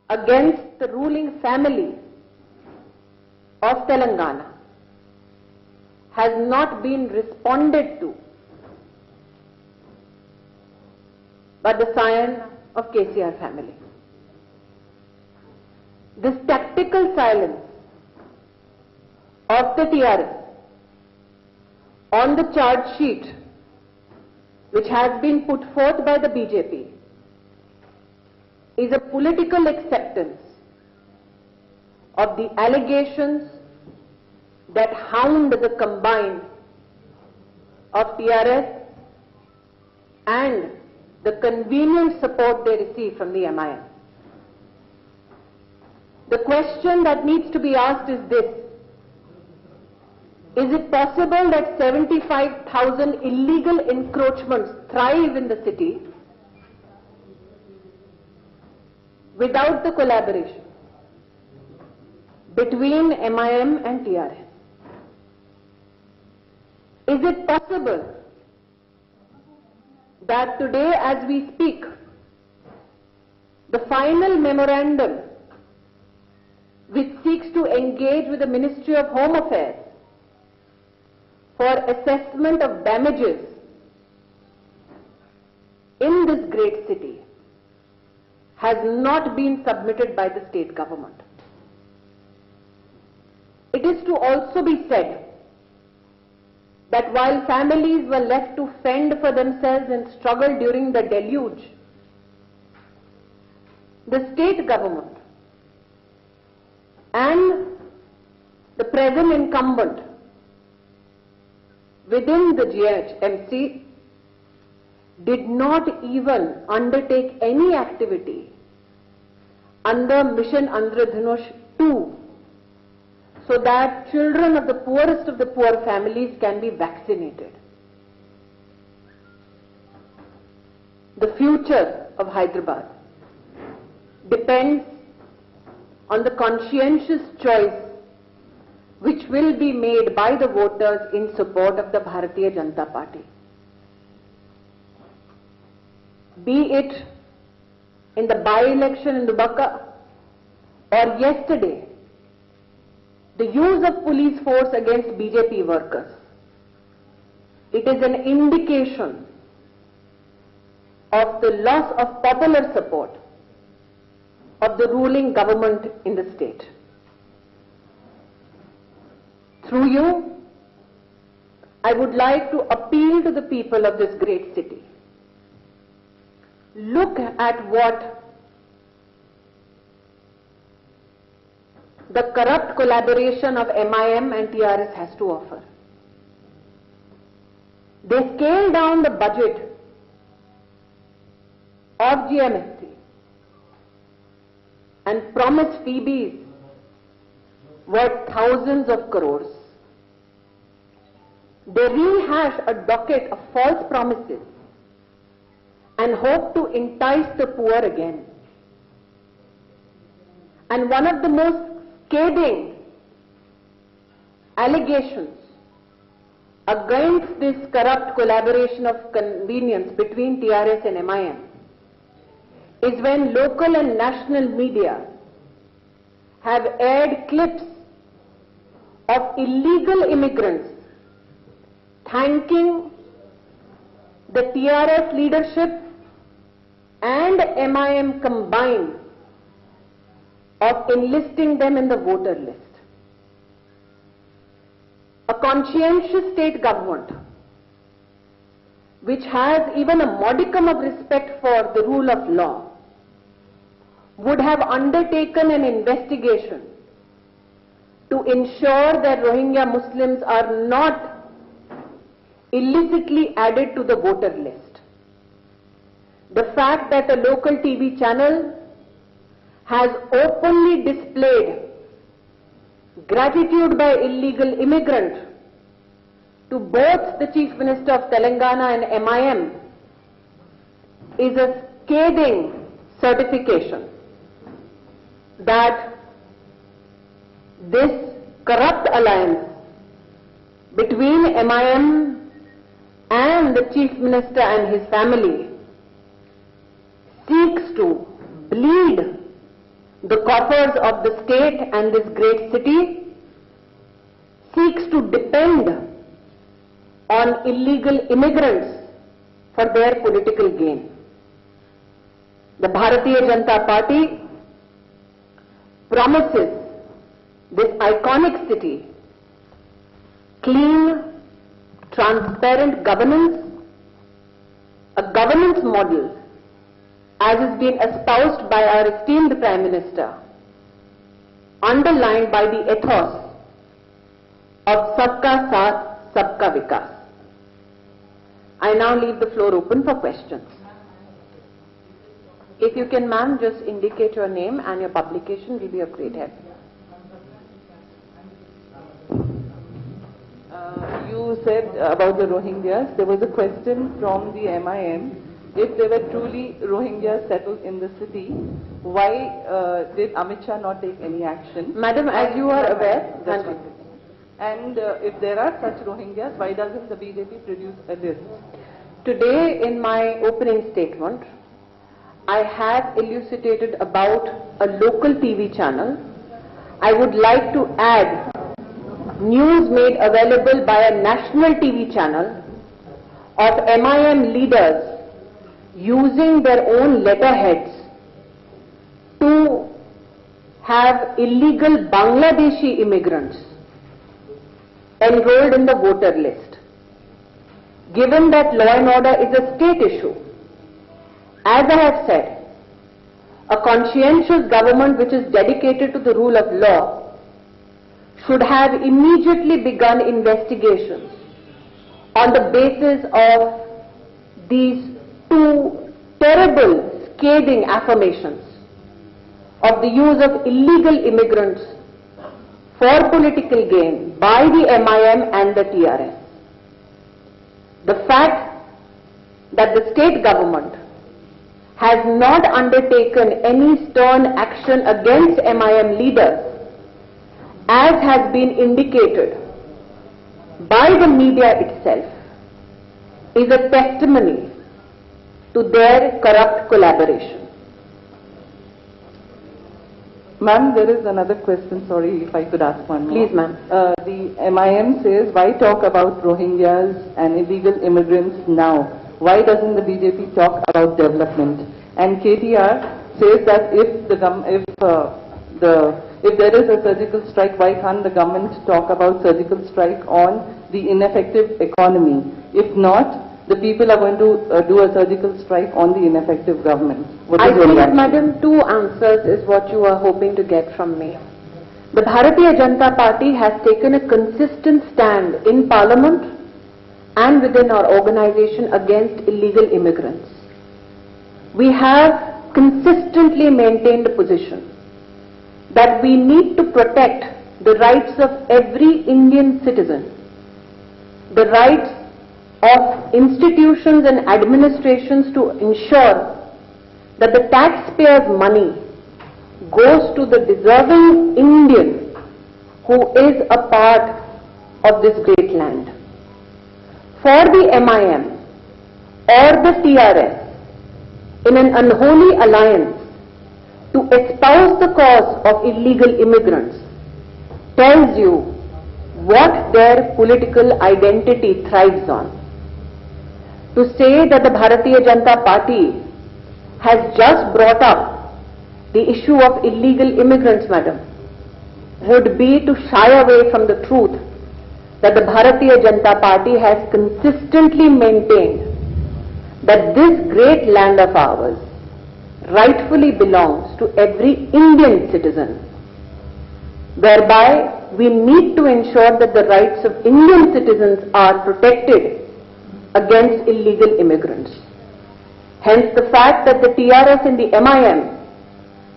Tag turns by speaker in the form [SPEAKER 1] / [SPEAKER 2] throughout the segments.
[SPEAKER 1] against the ruling family of Telangana has not been responded to by the scion of KCR family. This tactical silence of the TRS on the charge sheet which has been put forth by the BJP is a political acceptance of the allegations that hound the combine of TRS and the convenient support they receive from the MIM. The question that needs to be asked is this: is it possible that 75,000 illegal encroachments thrive in the city without the collaboration between MIM and TRS? Is it possible that today, as we speak, the final memorandum which seeks to engage with the Ministry of Home Affairs for assessment of damages in this great city has not been submitted by the state government? It is to also be said that while families were left to fend for themselves and struggle during the deluge, the state government and the present incumbent within the GHMC did not even undertake any activity under Mission Andradhanush 2 so that children of the poorest of the poor families can be vaccinated. The future of Hyderabad depends on the conscientious choice which will be made by the voters in support of the Bharatiya Janata Party. Be it in the by-election in Dubaka or yesterday, the use of police force against BJP workers. It is an indication of the loss of popular support of the ruling government in the state. Through you, I would like to appeal to the people of this great city. Look at what the corrupt collaboration of MIM and TRS has to offer. They scaled down the budget of GMST and promised freebies worth thousands of crores. They rehash a docket of false promises and hope to entice the poor again. And one of the most scathing allegations against this corrupt collaboration of convenience between TRS and MIM is when local and national media have aired clips of illegal immigrants thanking the TRS leadership and MIM combined of enlisting them in the voter list. A conscientious state government, which has even a modicum of respect for the rule of law, would have undertaken an investigation to ensure that Rohingya Muslims are not illicitly added to the voter list. The fact that a local TV channel has openly displayed gratitude by illegal immigrant to both the Chief Minister of Telangana and MIM is a scathing certification that this corrupt alliance between MIM and the Chief Minister and his family seeks to bleed the coffers of the state and this great city seeks to depend on illegal immigrants for their political gain. The Bharatiya Janata Party promises this iconic city clean, transparent governance, a governance model as has been espoused by our esteemed Prime Minister, underlined by the ethos of Sabka Saath, Sabka Vikas. I now leave the floor open for questions. If you can, ma'am, just indicate your name and your publication, will be of great help.
[SPEAKER 2] You said about the Rohingyas. There was a question from the MIM. If there were truly Rohingyas settled in the city, why did Amit Shah not take any action?
[SPEAKER 1] Madam, as you are aware,
[SPEAKER 2] and if there are such Rohingyas, why doesn't the BJP produce a list?
[SPEAKER 1] Today in my opening statement, I have elucidated about a local TV channel. I would like to add news made available by a national TV channel of MIM leaders using their own letterheads to have illegal Bangladeshi immigrants enrolled in the voter list. Given that law and order is a state issue, as I have said, a conscientious government which is dedicated to the rule of law should have immediately begun investigations on the basis of these two terrible, scathing affirmations of the use of illegal immigrants for political gain by the MIM and the TRS. The fact that the state government has not undertaken any stern action against MIM leaders, as has been indicated by the media itself, is a testimony to their corrupt collaboration.
[SPEAKER 2] Ma'am, there is another question. Sorry if I could ask one more.
[SPEAKER 1] Please, ma'am.
[SPEAKER 2] The MIM says, why talk about Rohingyas and illegal immigrants now? Why doesn't the BJP talk about development? And KTR says that if there is a surgical strike, why can't the government talk about surgical strike on the ineffective economy? If not, the people are going to do a surgical strike on the ineffective government.
[SPEAKER 1] I think, madam, two answers is what you are hoping to get from me. The Bharatiya Janata Party has taken a consistent stand in Parliament and within our organization against illegal immigrants. We have consistently maintained a position that we need to protect the rights of every Indian citizen, the rights of institutions and administrations to ensure that the taxpayers' money goes to the deserving Indian who is a part of this great land. For the MIM or the TRS in an unholy alliance to espouse the cause of illegal immigrants tells you what their political identity thrives on. To say that the Bharatiya Janata Party has just brought up the issue of illegal immigrants, madam, would be to shy away from the truth that the Bharatiya Janata Party has consistently maintained that this great land of ours rightfully belongs to every Indian citizen. Thereby, we need to ensure that the rights of Indian citizens are protected against illegal immigrants. Hence, the fact that the TRS and the MIM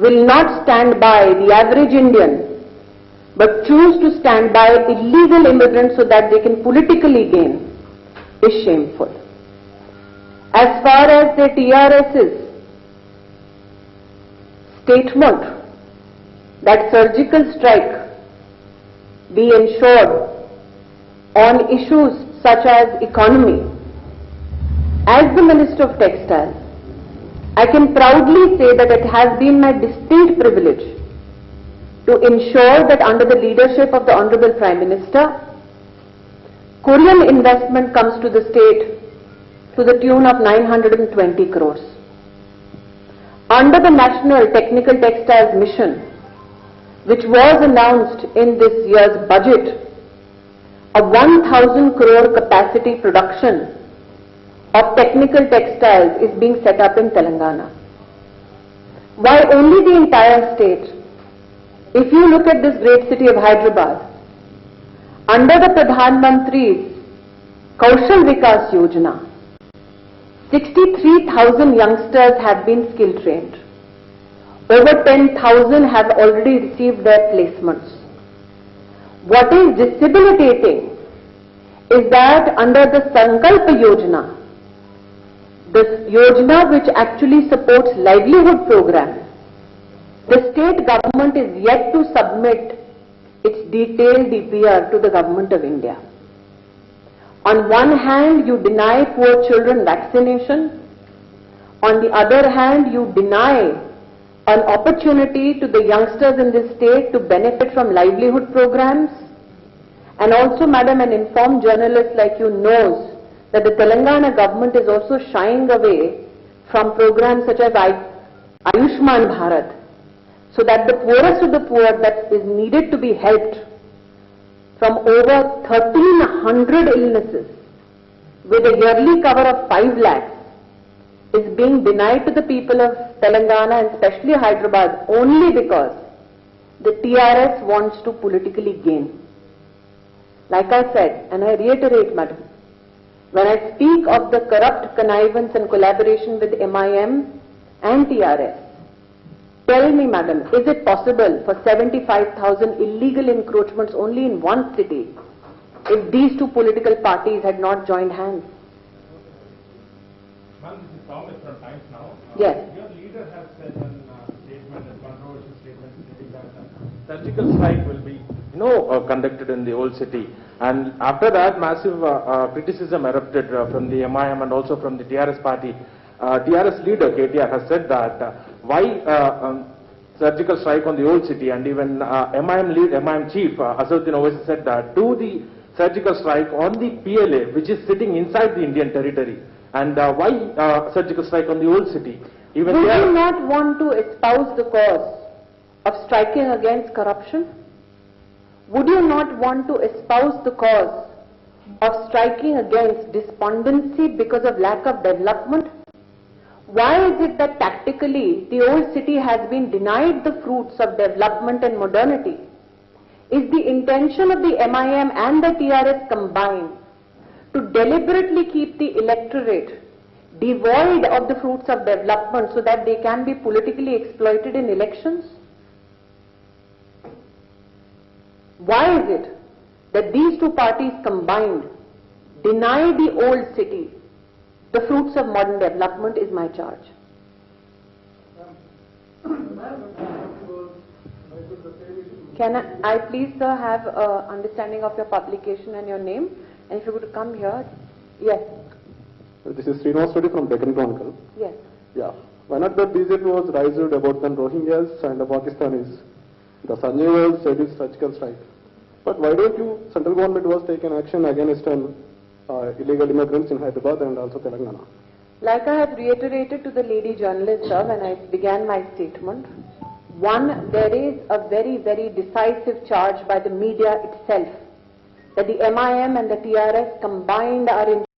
[SPEAKER 1] will not stand by the average Indian, but choose to stand by illegal immigrants so that they can politically gain, is shameful. As far as the TRS's statement that surgical strike be ensured on issues such as economy, as the Minister of Textiles, I can proudly say that it has been my distinct privilege to ensure that under the leadership of the Honorable Prime Minister, Korean investment comes to the state to the tune of 920 crores. Under the National Technical Textiles Mission, which was announced in this year's budget, a 1,000 crore capacity production of technical textiles is being set up in Telangana. Why only the entire state? If you look at this great city of Hyderabad, under the Pradhan Mantri's Kaushal Vikas Yojana, 63,000 youngsters have been skill trained. Over 10,000 have already received their placements. What is debilitating is that under the Sankalpa Yojana, this Yojana which actually supports livelihood program, the state government is yet to submit its detailed DPR to the Government of India. On one hand, you deny poor children vaccination. On the other hand, you deny an opportunity to the youngsters in this state to benefit from livelihood programs. And also, madam, an informed journalist like you knows that the Telangana government is also shying away from programs such as Ayushman Bharat, so that the poorest of the poor that is needed to be helped from over 1,300 illnesses with a yearly cover of 5 lakhs is being denied to the people of Telangana and especially Hyderabad only because the TRS wants to politically gain. Like I said, and I reiterate, madam, when I speak of the corrupt connivance and collaboration with MIM and TRS, tell me, madam, is it possible for 75,000 illegal encroachments only in one city if these two political parties had not joined hands?
[SPEAKER 3] Ma'am, this is Thomas from Times Now.
[SPEAKER 1] Yes.
[SPEAKER 3] Your leader has said in a statement, a controversial statement, stating that surgical strike will be, conducted in the old city. And after that, massive criticism erupted from the MIM and also from the TRS party. TRS leader KTR has said that why surgical strike on the old city, and even MIM chief Asaduddin Owaisi said that do the surgical strike on the PLA which is sitting inside the Indian territory, and why surgical strike on the old city? Even
[SPEAKER 1] Would you not want to espouse the cause of striking against corruption? Would you not want to espouse the cause of striking against despondency because of lack of development? Why is it that tactically the old city has been denied the fruits of development and modernity? Is the intention of the MIM and the TRS combined to deliberately keep the electorate devoid of the fruits of development so that they can be politically exploited in elections? Why is it that these two parties combined deny the old city the fruits of modern development is my charge. Can I please, sir, have understanding of your publication and your name? And if you could come here. Yes.
[SPEAKER 4] This is Srinivas Reddy from Deccan Chronicle.
[SPEAKER 1] Yes.
[SPEAKER 4] Yeah. When at the BJP was raised about the Rohingyas and the Pakistanis, the Sanjay was said is surgical strike. But why don't you, central government was taken action against illegal immigrants in Hyderabad and also Telangana?
[SPEAKER 1] Like I have reiterated to the lady journalist, sir, when I began my statement, one, there is a very, very decisive charge by the media itself that the MIM and the TRS combined are in